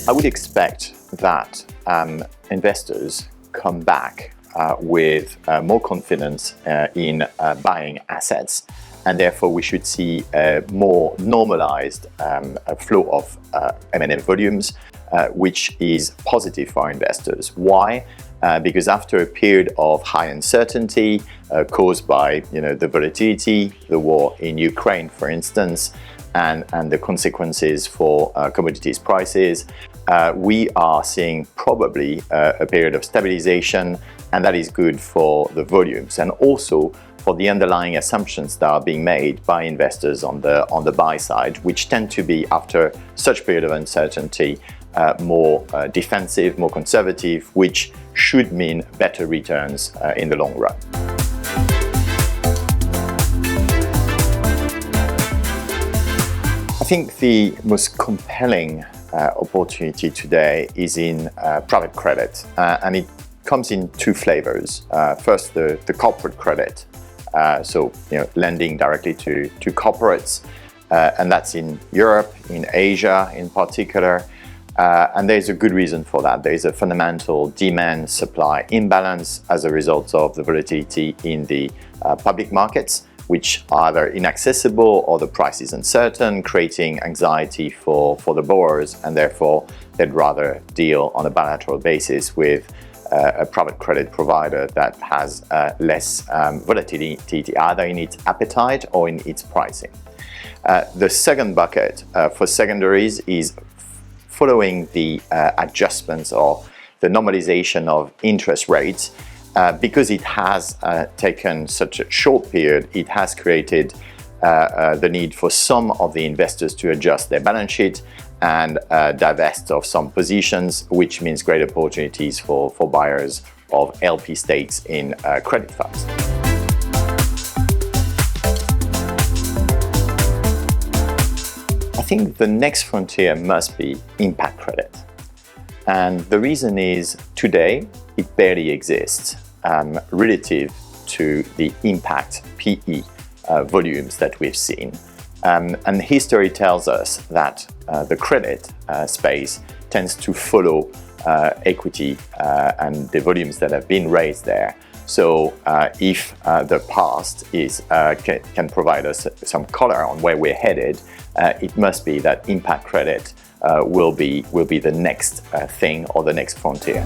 I would expect that investors come back with more confidence in buying assets, and therefore we should see a more normalized flow of M&A volumes, which is positive for investors. Why? Because after a period of high uncertainty caused by the volatility, the war in Ukraine, for instance, and the consequences for commodities prices, we are seeing probably a period of stabilization, and that is good for the volumes and also for the underlying assumptions that are being made by investors on the buy side, which tend to be, after such period of uncertainty, more defensive, more conservative, which should mean better returns in the long run. I think the most compelling opportunity today is in private credit, and it comes in two flavors. First, the corporate credit, so lending directly to corporates, and that's in Europe, in Asia in particular. And there's a good reason for that. There is a fundamental demand-supply imbalance as a result of the volatility in the public markets, which are either inaccessible or the price is uncertain, creating anxiety for the borrowers, and therefore they'd rather deal on a bilateral basis with a private credit provider that has less volatility either in its appetite or in its pricing. The second bucket for secondaries is following the adjustments or the normalization of interest rates. Because it has taken such a short period, it has created the need for some of the investors to adjust their balance sheet and divest of some positions, which means great opportunities for buyers of LP stakes in credit funds. I think the next frontier must be impact credit. And the reason is today it barely exists relative to the impact PE volumes that we've seen. And history tells us that the credit space tends to follow equity and the volumes that have been raised there. So if the past can provide us some color on where we're headed, it must be that impact credit will be the next thing or the next frontier.